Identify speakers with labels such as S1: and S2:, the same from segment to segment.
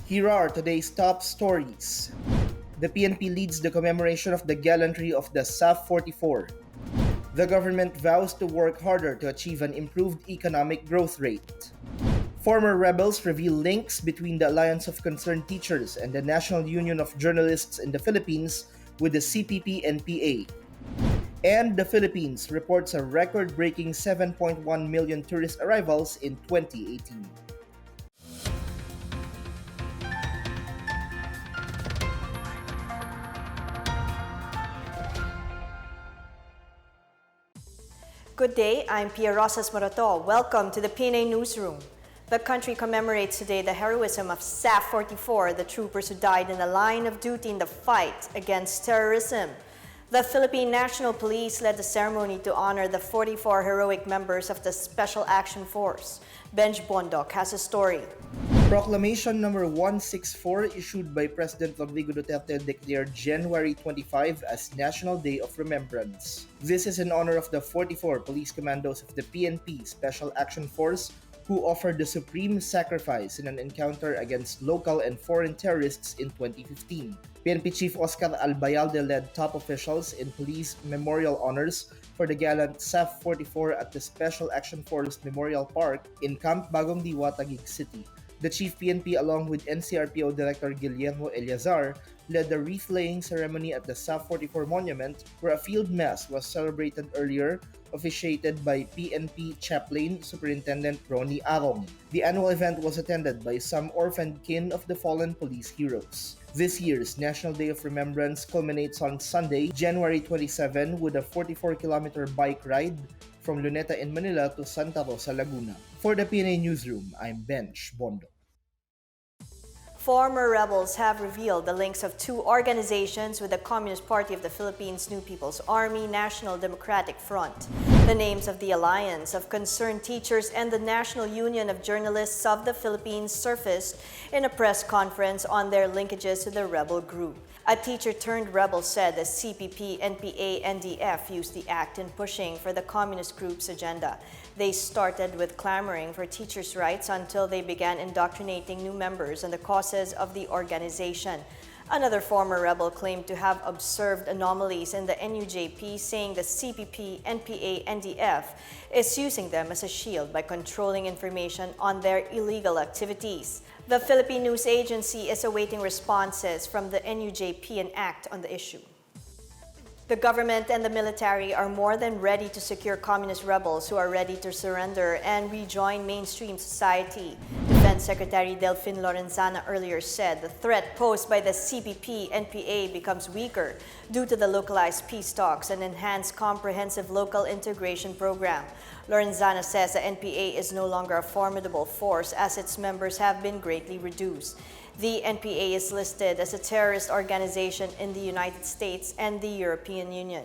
S1: Here are today's top stories. The PNP leads the commemoration of the gallantry of the SAF-44. The government vows to work harder to achieve an improved economic growth rate. Former rebels reveal links between the Alliance of Concerned Teachers and the National Union of Journalists in the Philippines with the CPP-NPA. And the Philippines reports a record-breaking 7.1 million tourist arrivals in 2018.
S2: Good day, I'm Pia Rosas Morato. Welcome to the PNA Newsroom. The country commemorates today the heroism of SAF-44, the troopers who died in the line of duty in the fight against terrorism. The Philippine National Police led the ceremony to honor the 44 heroic members of the Special Action Force. Benj Bondok has a story.
S1: Proclamation number 164 issued by President Rodrigo Duterte declared January 25 as National Day of Remembrance. This is in honor of the 44 police commandos of the PNP Special Action Force who offered the supreme sacrifice in an encounter against local and foreign terrorists in 2015. PNP Chief Oscar Albayalde led top officials in police memorial honors for the gallant SAF-44 at the Special Action Force Memorial Park in Camp Bagong Diwa, Taguig City. The Chief PNP along with NCRPO Director Guillermo Eliazar led the wreath-laying ceremony at the SAF-44 monument where a field mass was celebrated earlier, officiated by PNP Chaplain Superintendent Ronnie Arong. The annual event was attended by some orphaned kin of the fallen police heroes. This year's National Day of Remembrance culminates on Sunday, January 27 with a 44-kilometer bike ride from Luneta in Manila to Santa Rosa, Laguna. For the PNA Newsroom, I'm Benj Bondok.
S2: Former rebels have revealed the links of two organizations with the Communist Party of the Philippines, New People's Army, National Democratic Front. The names of the Alliance of Concerned Teachers and the National Union of Journalists of the Philippines surfaced in a press conference on their linkages to the rebel group. A teacher-turned-rebel said the CPP, NPA, NDF used the act in pushing for the communist group's agenda. They started with clamoring for teachers' rights until they began indoctrinating new members on the causes of the organization. Another former rebel claimed to have observed anomalies in the NUJP, saying the CPP, NPA, NDF is using them as a shield by controlling information on their illegal activities. The Philippine News Agency is awaiting responses from the NUJP and ACT on the issue. The government and the military are more than ready to secure communist rebels who are ready to surrender and rejoin mainstream society. Defense Secretary Delfin Lorenzana earlier said the threat posed by the CPP-NPA becomes weaker due to the localized peace talks and enhanced comprehensive local integration program. Lorenzana says the NPA is no longer a formidable force as its members have been greatly reduced. The NPA is listed as a terrorist organization in the United States and the European Union.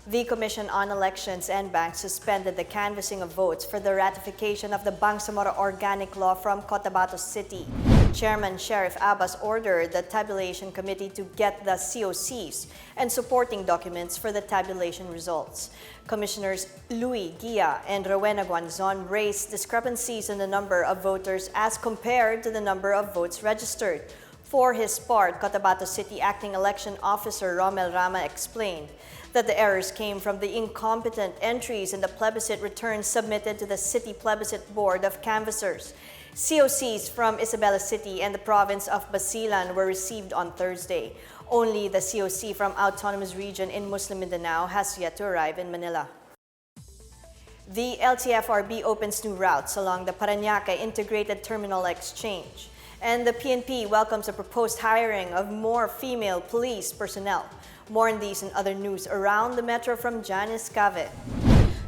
S2: The Commission on Elections and Banks suspended the canvassing of votes for the ratification of the Bangsamoro Organic Law from Cotabato City. Chairman Sheriff Abbas ordered the tabulation committee to get the COCs and supporting documents for the tabulation results. Commissioners Louis Gia and Rowena Guanzon raised discrepancies in the number of voters as compared to the number of votes registered. For his part, Cotabato City Acting Election Officer Romel Rama explained that the errors came from the incompetent entries in the plebiscite returns submitted to the City Plebiscite Board of Canvassers. COCs from Isabela City and the province of Basilan were received on Thursday. Only the COC from Autonomous Region in Muslim Mindanao has yet to arrive in Manila. The LTFRB opens new routes along the Parañaque Integrated Terminal Exchange. And the PNP welcomes the proposed hiring of more female police personnel. More on these and other news around the metro from Janice Gov't.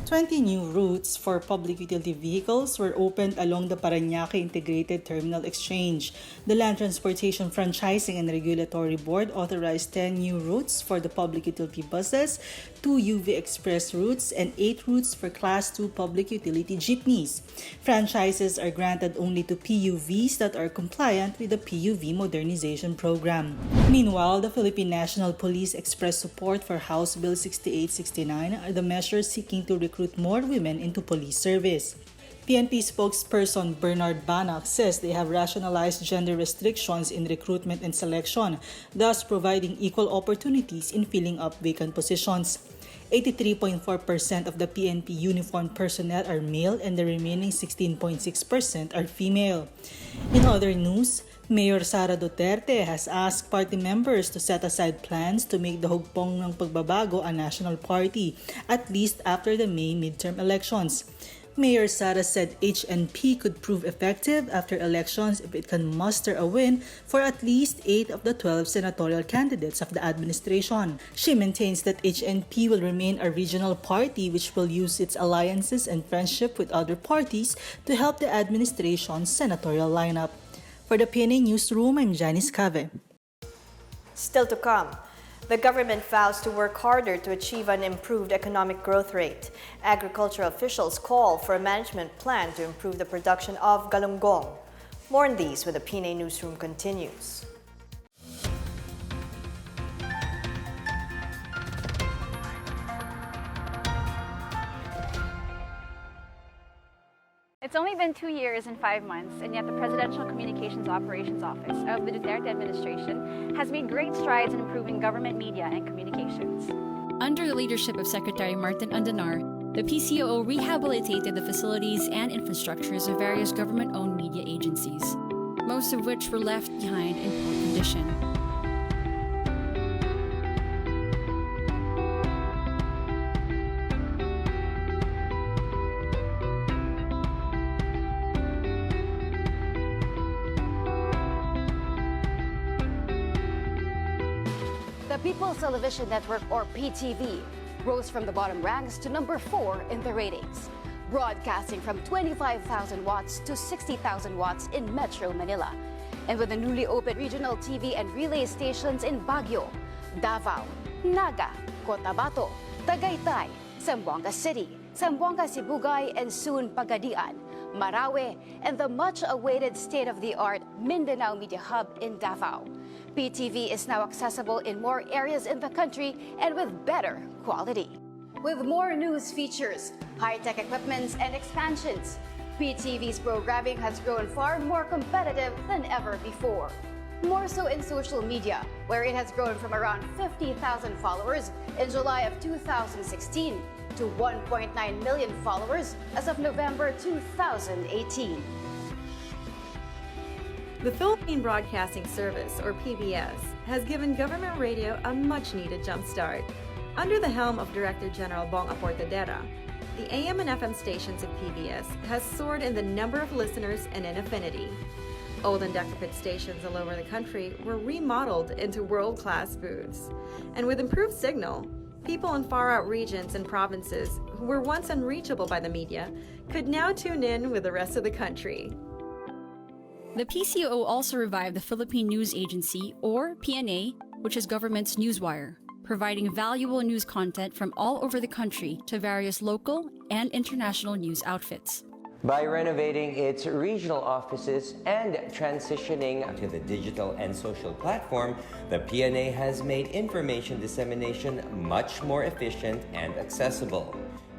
S3: 20 new routes for public utility vehicles were opened along the Parañaque Integrated Terminal Exchange. The Land Transportation Franchising and Regulatory Board authorized 10 new routes for the public utility buses, 2 UV Express routes, and 8 routes for Class 2 public utility jeepneys. Franchises are granted only to PUVs that are compliant with the PUV Modernization Program. Meanwhile, the Philippine National Police expressed support for House Bill 6869, the measure seeking to recruit more women into police service. PNP spokesperson Bernard Banach says they have rationalized gender restrictions in recruitment and selection, thus providing equal opportunities in filling up vacant positions. 83.4% of the PNP uniformed personnel are male and the remaining 16.6% are female. In other news, Mayor Sara Duterte has asked party members to set aside plans to make the Hugpong ng Pagbabago a national party, at least after the May midterm elections. Mayor Sara said HNP could prove effective after elections if it can muster a win for at least 8 of the 12 senatorial candidates of the administration. She maintains that HNP will remain a regional party which will use its alliances and friendship with other parties to help the administration's senatorial lineup. For the PNA Newsroom, I'm Janice Cave.
S2: Still to come, the government vows to work harder to achieve an improved economic growth rate. Agricultural officials call for a management plan to improve the production of galunggong. More on these when the PNA Newsroom continues.
S4: It's only been 2 years and 5 months, and yet the Presidential Communications Operations Office of the Duterte administration has made great strides in improving government media and communications.
S5: Under the leadership of Secretary Martin Andanar, the PCOO rehabilitated the facilities and infrastructures of various government-owned media agencies, most of which were left behind in poor condition.
S6: The People's Television Network, or PTV, rose from the bottom ranks to number 4 in the ratings, broadcasting from 25,000 watts to 60,000 watts in Metro Manila. And with the newly opened regional TV and relay stations in Baguio, Davao, Naga, Cotabato, Tagaytay, Zamboanga City, Zamboanga Sibugay, and soon Pagadian, Marawi, and the much-awaited state-of-the-art Mindanao Media Hub in Davao. PTV is now accessible in more areas in the country and with better quality. With more news features, high-tech equipments, and expansions, PTV's programming has grown far more competitive than ever before. More so in social media, where it has grown from around 50,000 followers in July of 2016 to 1.9 million followers as of November 2018.
S7: The Philippine Broadcasting Service, or PBS, has given government radio a much-needed jumpstart. Under the helm of Director General Bong Aportadera, the AM and FM stations of PBS has soared in the number of listeners and in affinity. Old and decrepit stations all over the country were remodeled into world-class booths. And with improved signal, people in far-out regions and provinces who were once unreachable by the media could now tune in with the rest of the country.
S5: The PCOO also revived the Philippine News Agency, or PNA, which is government's newswire, providing valuable news content from all over the country to various local and international news outfits.
S8: By renovating its regional offices and transitioning to the digital and social platform, the PNA has made information dissemination much more efficient and accessible.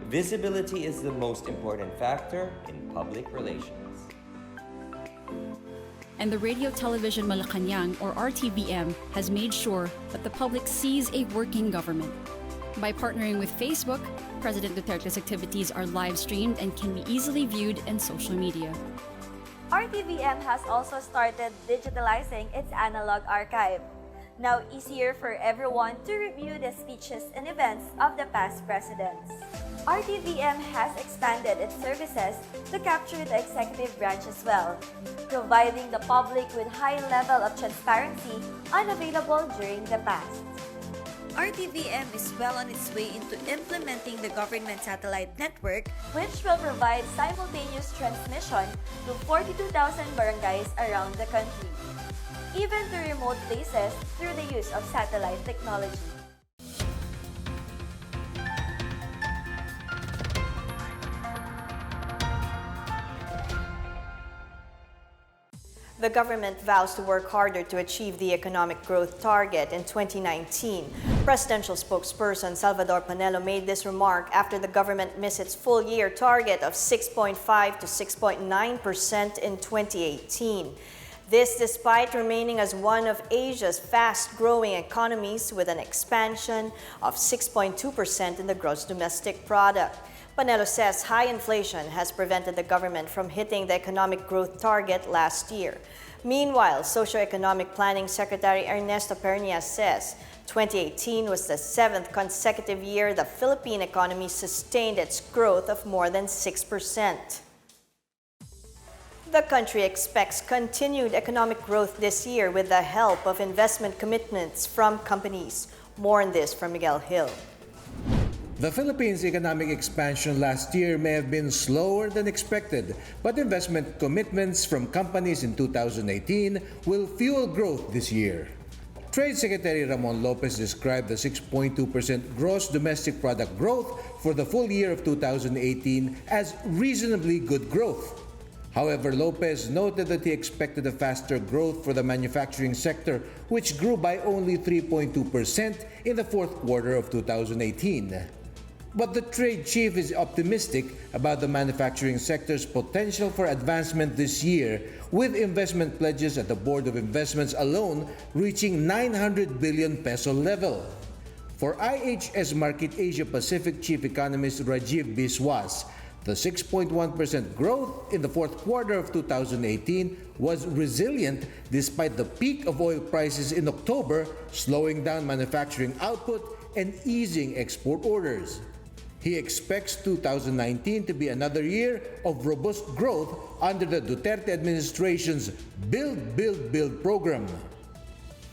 S8: Visibility is the most important factor in public relations.
S5: And the Radio Television Malacanang, or RTVM, has made sure that the public sees a working government. By partnering with Facebook, President Duterte's activities are live-streamed and can be easily viewed in social media.
S9: RTVM has also started digitalizing its analog archive. Now easier for everyone to review the speeches and events of the past presidents. RTVM has expanded its services to capture the executive branch as well, providing the public with high level of transparency unavailable during the past.
S10: RTVM is well on its way into implementing the government satellite network,
S9: which will provide simultaneous transmission to 42,000 barangays around the country, even to remote places through the use of satellite technology.
S2: The government vows to work harder to achieve the economic growth target in 2019. Presidential spokesperson Salvador Panelo made this remark after the government missed its full-year target of 6.5 to 6.9% in 2018. This despite remaining as one of Asia's fast-growing economies with an expansion of 6.2% in the gross domestic product. Panelo says high inflation has prevented the government from hitting the economic growth target last year. Meanwhile, Socioeconomic Planning Secretary Ernesto Pernia says 2018 was the 7th consecutive year the Philippine economy sustained its growth of more than 6%. The country expects continued economic growth this year with the help of investment commitments from companies. More on this from Miguel Hill.
S11: The Philippines' economic expansion last year may have been slower than expected, but investment commitments from companies in 2018 will fuel growth this year. Trade Secretary Ramon Lopez described the 6.2% gross domestic product growth for the full year of 2018 as reasonably good growth. However, Lopez noted that he expected a faster growth for the manufacturing sector, which grew by only 3.2% in the fourth quarter of 2018. But the trade chief is optimistic about the manufacturing sector's potential for advancement this year, with investment pledges at the Board of Investments alone reaching 900 billion peso level. For IHS Markit Asia Pacific Chief Economist Rajiv Biswas, the 6.1% growth in the fourth quarter of 2018 was resilient despite the peak of oil prices in October, slowing down manufacturing output and easing export orders. He expects 2019 to be another year of robust growth under the Duterte administration's Build, Build, Build program.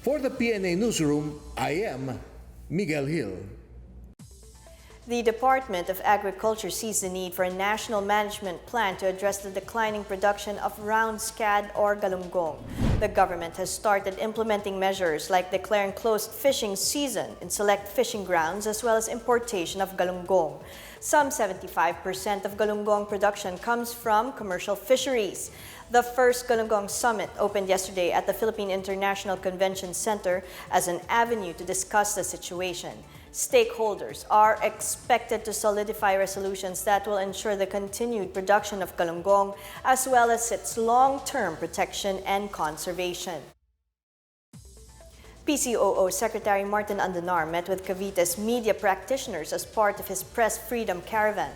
S11: For the PNA Newsroom, I am Miguel Hill.
S2: The Department of Agriculture sees the need for a national management plan to address the declining production of round scad or galunggong. The government has started implementing measures like declaring closed fishing season in select fishing grounds as well as importation of galunggong. Some 75% of galunggong production comes from commercial fisheries. The first Galunggong Summit opened yesterday at the Philippine International Convention Center as an avenue to discuss the situation. Stakeholders are expected to solidify resolutions that will ensure the continued production of galunggong as well as its long-term protection and conservation. PCOO Secretary Martin Andanar met with Gov't's media practitioners as part of his Press Freedom Caravan.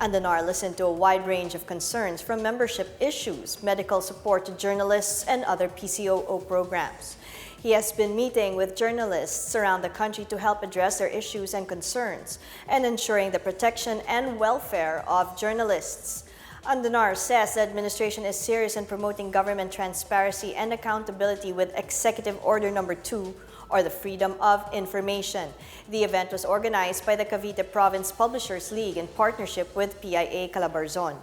S2: Andanar listened to a wide range of concerns from membership issues, medical support to journalists, and other PCOO programs. He has been meeting with journalists around the country to help address their issues and concerns and ensuring the protection and welfare of journalists. Andanar says the administration is serious in promoting government transparency and accountability with Executive Order No. 2, or the Freedom of Information. The event was organized by the Cavite Province Publishers League in partnership with PIA Calabarzon.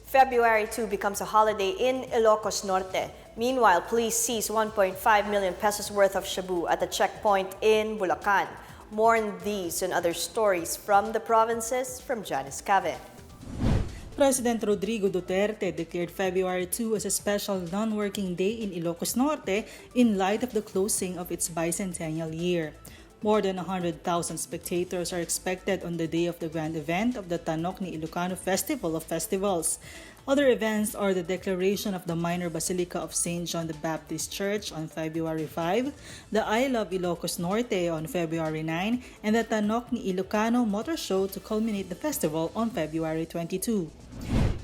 S2: February 2 becomes a holiday in Ilocos Norte. Meanwhile, police seized 1.5 million pesos worth of shabu at a checkpoint in Bulacan. More on these and other stories from the provinces from Janice Cave.
S3: President Rodrigo Duterte declared February 2 as a special non-working day in Ilocos Norte in light of the closing of its bicentennial year. More than 100,000 spectators are expected on the day of the grand event of the Tanok ni Ilocano Festival of Festivals. Other events are the declaration of the minor Basilica of St. John the Baptist Church on February 5, the I Love Ilocos Norte on February 9, and the Tanok ni Ilocano Motor Show to culminate the festival on February 22.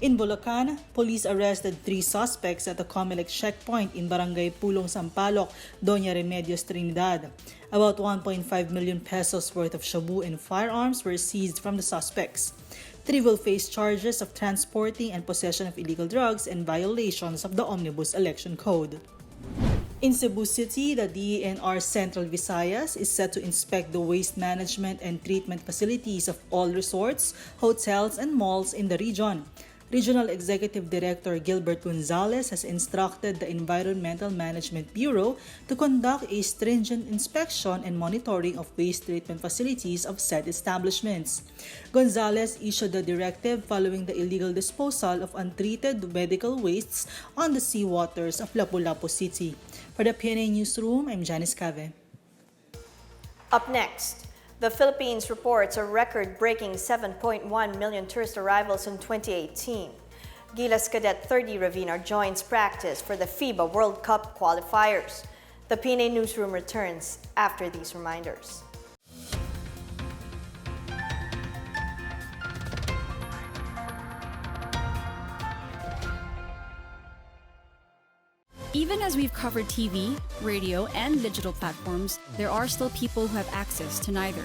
S3: In Bulacan, police arrested 3 suspects at the Comelec checkpoint in Barangay Pulong Sampaloc, Doña Remedios Trinidad. About 1.5 million pesos worth of shabu and firearms were seized from the suspects. 3 will face charges of transporting and possession of illegal drugs and violations of the Omnibus Election Code. In Cebu City, the DENR Central Visayas is set to inspect the waste management and treatment facilities of all resorts, hotels, and malls in the region. Regional Executive Director Gilbert Gonzalez has instructed the Environmental Management Bureau to conduct a stringent inspection and monitoring of waste treatment facilities of said establishments. Gonzalez issued the directive following the illegal disposal of untreated medical wastes on the seawaters of Lapu-Lapu City. For the PNA Newsroom, I'm Janice Cave.
S2: Up next, the Philippines reports a record-breaking 7.1 million tourist arrivals in 2018. Gilas Cadet 30 Ravina joins practice for the FIBA World Cup qualifiers. The PNA Newsroom returns after these reminders.
S5: Even as we've covered TV, radio, and digital platforms, there are still people who have access to neither.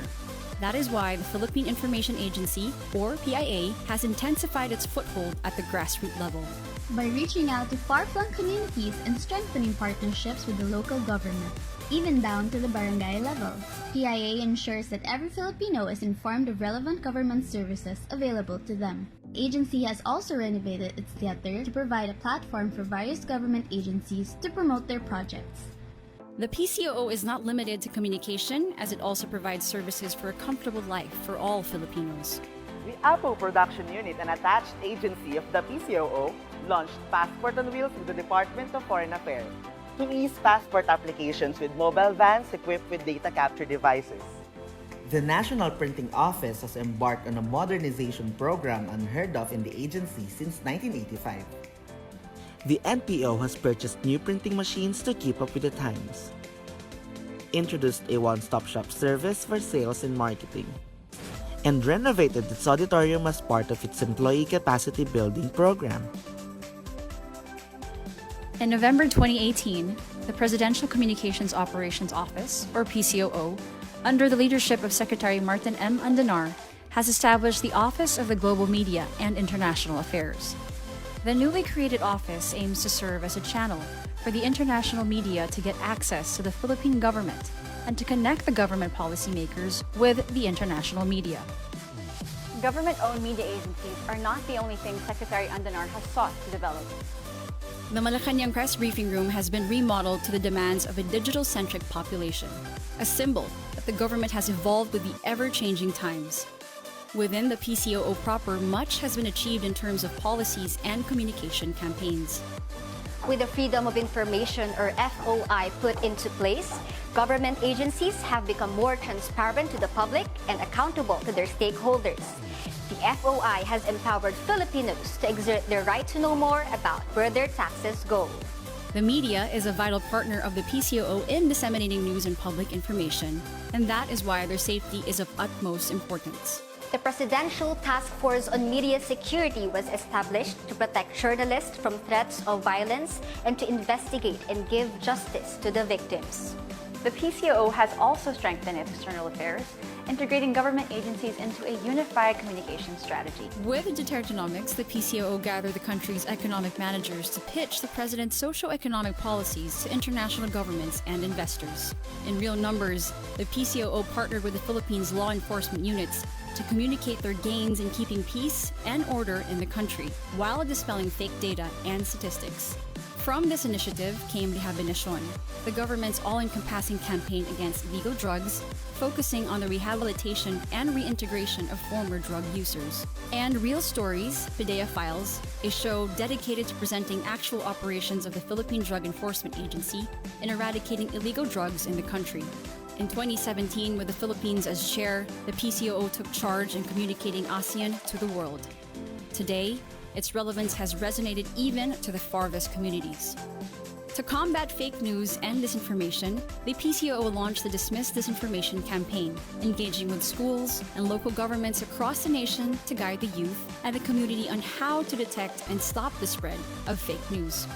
S5: That is why the Philippine Information Agency, or PIA, has intensified its foothold at the grassroots level.
S12: By reaching out to far-flung communities and strengthening partnerships with the local government, even down to the barangay level, PIA ensures that every Filipino is informed of relevant government services available to them. The agency has also renovated its theater to provide a platform for various government agencies to promote their projects.
S5: The PCOO is not limited to communication, as it also provides services for a comfortable life for all Filipinos.
S13: The Apple Production Unit, an attached agency of the PCOO, launched Passport on Wheels with the Department of Foreign Affairs to ease passport applications with mobile vans equipped with data capture devices.
S14: The National Printing Office has embarked on a modernization program unheard of in the agency since 1985. The NPO has purchased new printing machines to keep up with the times, introduced a one-stop-shop service for sales and marketing, and renovated its auditorium as part of its employee capacity building program.
S5: In November 2018, the Presidential Communications Operations Office, or PCOO, under the leadership of Secretary Martin M. Andanar, has established the Office of the Global Media and International Affairs. The newly created office aims to serve as a channel for the international media to get access to the Philippine government and to connect the government policymakers with the international media.
S4: Government-owned media agencies are not the only thing Secretary Andanar has sought to develop.
S5: The Malacanang Press Briefing Room has been remodeled to the demands of a digital-centric population, a symbol that the government has evolved with the ever-changing times. Within the PCOO proper, much has been achieved in terms of policies and communication campaigns.
S6: With the Freedom of Information, or FOI, put into place, government agencies have become more transparent to the public and accountable to their stakeholders. The FOI has empowered Filipinos to exert their right to know more about where their taxes go.
S5: The media is a vital partner of the PCOO in disseminating news and public information, and that is why their safety is of utmost importance.
S6: The Presidential Task Force on Media Security was established to protect journalists from threats of violence and to investigate and give justice to the victims.
S4: The PCOO has also strengthened its external affairs, integrating government agencies into a unified communication strategy.
S5: With Dutertenomics, the PCOO gathered the country's economic managers to pitch the president's socio-economic policies to international governments and investors. In real numbers, the PCOO partnered with the Philippines law enforcement units to communicate their gains in keeping peace and order in the country, while dispelling fake data and statistics. From this initiative came Rehabilitasyon, the government's all-encompassing campaign against illegal drugs, focusing on the rehabilitation and reintegration of former drug users. And Real Stories, PDEA Files, a show dedicated to presenting actual operations of the Philippine Drug Enforcement Agency in eradicating illegal drugs in the country. In 2017, with the Philippines as chair, the PCOO took charge in communicating ASEAN to the world. Today, its relevance has resonated even to the farthest communities. To combat fake news and disinformation, the PCOO launched the Dismiss Disinformation campaign, engaging with schools and local governments across the nation to guide the youth and the community on how to detect and stop the spread of fake news.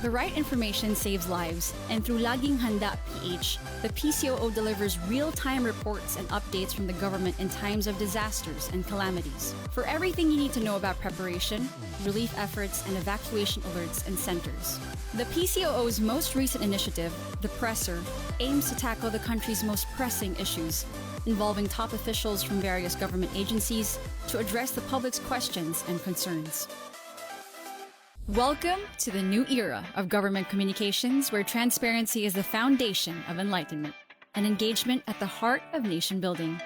S5: The right information saves lives, and through Laging Handa PH, the PCOO delivers real-time reports and updates from the government in times of disasters and calamities. For everything you need to know about preparation, relief efforts, and evacuation alerts and centers. The PCOO's most recent initiative, The Presser, aims to tackle the country's most pressing issues, involving top officials from various government agencies to address the public's questions and concerns. Welcome to the new era of government communications, where transparency is the foundation of enlightenment and engagement at the heart of nation building.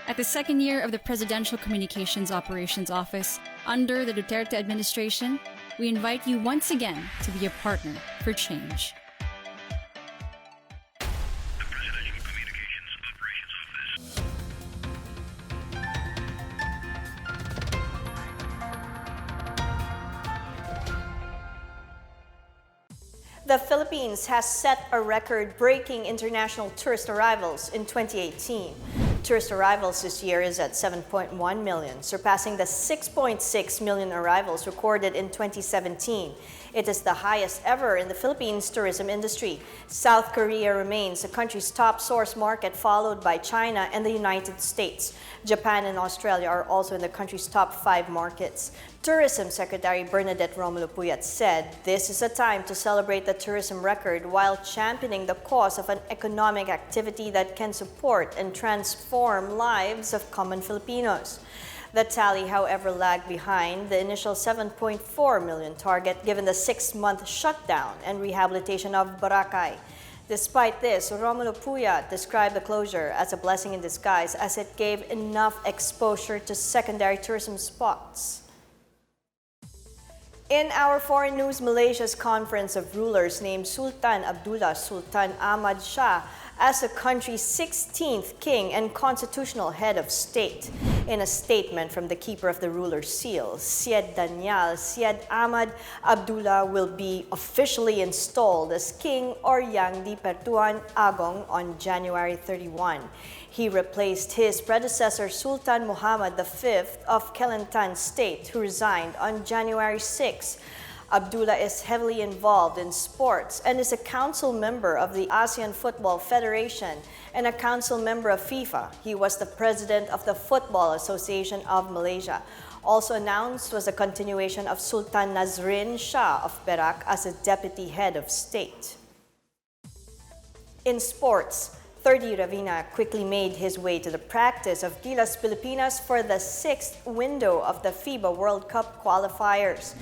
S5: At the second year of the Presidential Communications Operations Office under the Duterte administration, we invite you once again to be a partner for change.
S2: The Philippines has set a record-breaking international tourist arrivals in 2018. Tourist arrivals this year is at 7.1 million, surpassing the 6.6 million arrivals recorded in 2017. It is the highest ever in the Philippines tourism industry. South Korea remains the country's top source market, followed by China and the United States. Japan and Australia are also in the country's top 5 markets. Tourism Secretary Bernadette Romulo Puyat said this is a time to celebrate the tourism record while championing the cause of an economic activity that can support and transform lives of common Filipinos. The tally, however, lagged behind the initial 7.4 million target given the 6-month shutdown and rehabilitation of Boracay. Despite this, Romulo Puyat described the closure as a blessing in disguise, as it gave enough exposure to secondary tourism spots. In our foreign news, Malaysia's Conference of Rulers named Sultan Abdullah Sultan Ahmad Shah as the country's 16th king and constitutional head of state. In a statement from the keeper of the ruler's seal, Syed Daniel Syed Ahmad Abdullah will be officially installed as King or Yang di Pertuan Agong on January 31. He replaced his predecessor Sultan Muhammad V of Kelantan State, who resigned on January 6. Abdullah is heavily involved in sports and is a council member of the ASEAN Football Federation and a council member of FIFA. He was the president of the Football Association of Malaysia. Also announced was a continuation of Sultan Nazrin Shah of Perak as a deputy head of state. In sports, 30 Ravina quickly made his way to the practice of Gilas Pilipinas for the 6th window of the FIBA World Cup qualifiers.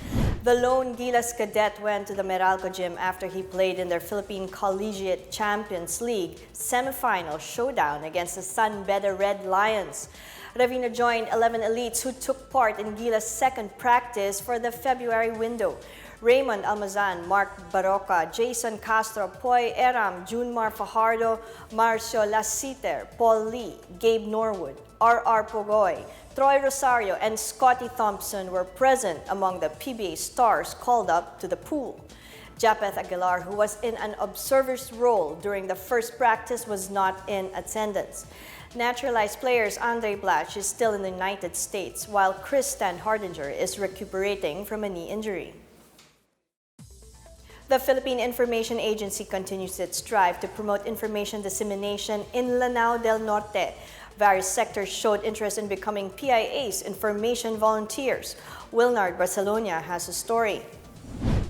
S2: The lone Gilas cadet went to the Meralco gym after he played in their Philippine Collegiate Champions League semifinal showdown against the Sunbeda Red Lions. Ravina joined 11 elites who took part in Gilas' second practice for the February window. Raymond Almazan, Mark Baroca, Jason Castro, Poy Eram, Junmar Fajardo, Marcio Lasiter, Paul Lee, Gabe Norwood, R.R. Pogoy, Troy Rosario, and Scotty Thompson were present among the PBA stars called up to the pool. Japeth Aguilar, who was in an observer's role during the first practice, was not in attendance. Naturalized players Andre Blatch is still in the United States, while Chris Stan Hardinger is recuperating from a knee injury. The Philippine Information Agency continues its drive to promote information dissemination in Lanao del Norte. Various sectors showed interest in becoming PIA's information volunteers. Wilnard Barcelona has a story.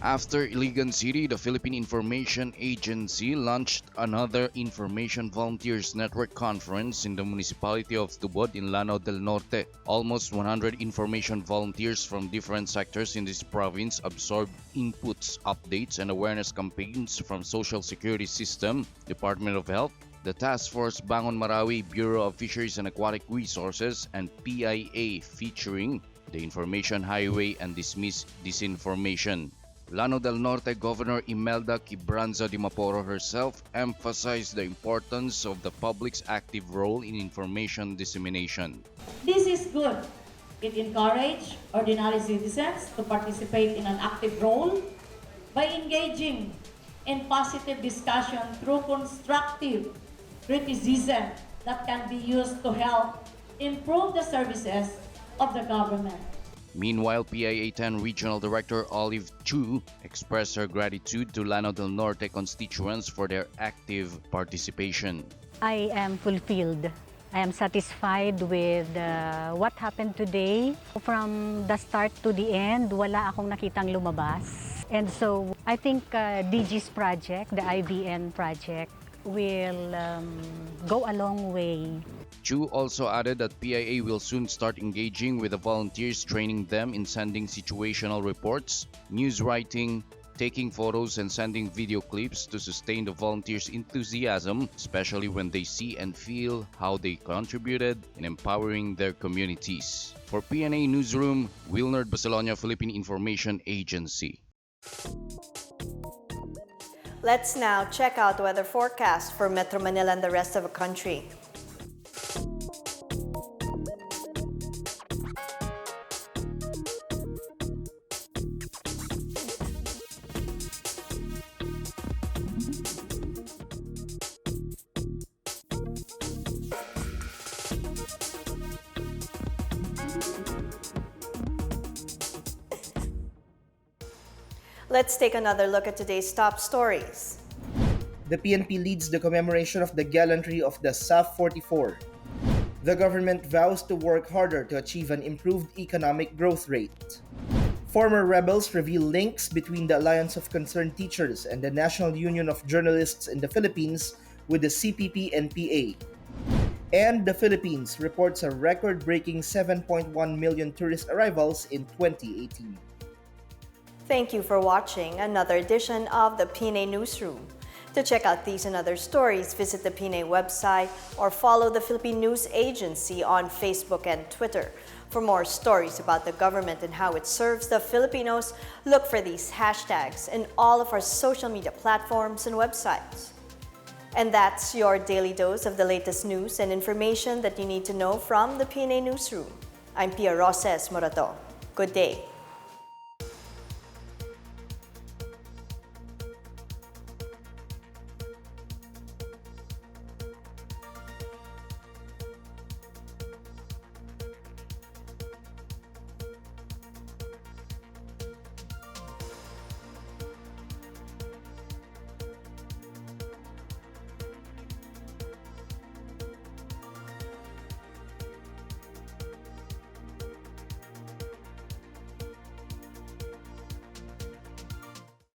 S15: After Iligan City, the Philippine Information Agency launched another Information Volunteers Network Conference in the municipality of Tubod in Lanao del Norte. Almost 100 information volunteers from different sectors in this province absorbed inputs, updates, and awareness campaigns from Social Security System, Department of Health, the Task Force Bangon Marawi, Bureau of Fisheries and Aquatic Resources, and PIA, featuring the Information Highway and Dismiss Disinformation. Lanao del Norte Governor Imelda Quibranza de Maporo herself emphasized the importance of the public's active role in information dissemination.
S16: This is good. It encourages ordinary citizens to participate in an active role by engaging in positive discussion through constructive criticism that can be used to help improve the services of the government.
S15: Meanwhile, PIA 10 Regional Director Olive Chu expressed her gratitude to Lanao del Norte constituents for their active participation.
S17: I am fulfilled. I am satisfied with what happened today. From the start to the end, wala akong nakitang lumabas. And so I think DG's project, the IBN project, will go a long way.
S15: Chu also added that PIA will soon start engaging with the volunteers, training them in sending situational reports, news writing, taking photos, and sending video clips to sustain the volunteers' enthusiasm, especially when they see and feel how they contributed in empowering their communities. For PNA Newsroom, Wilner Barcelona, Philippine Information Agency.
S2: Let's now check out the weather forecast for Metro Manila and the rest of the country. Let's take another look at today's top stories.
S1: The PNP leads the commemoration of the gallantry of the SAF 44. The government vows to work harder to achieve an improved economic growth rate. Former rebels reveal links between the Alliance of Concerned Teachers and the National Union of Journalists in the Philippines with the CPP and PA. And the Philippines reports a record-breaking 7.1 million tourist arrivals in 2018.
S2: Thank you for watching another edition of the PNA Newsroom. To check out these and other stories, visit the PNA website or follow the Philippine News Agency on Facebook and Twitter. For more stories about the government and how it serves the Filipinos, look for these hashtags in all of our social media platforms and websites. And that's your daily dose of the latest news and information that you need to know from the PNA Newsroom. I'm Pia Roses Morato. Good day.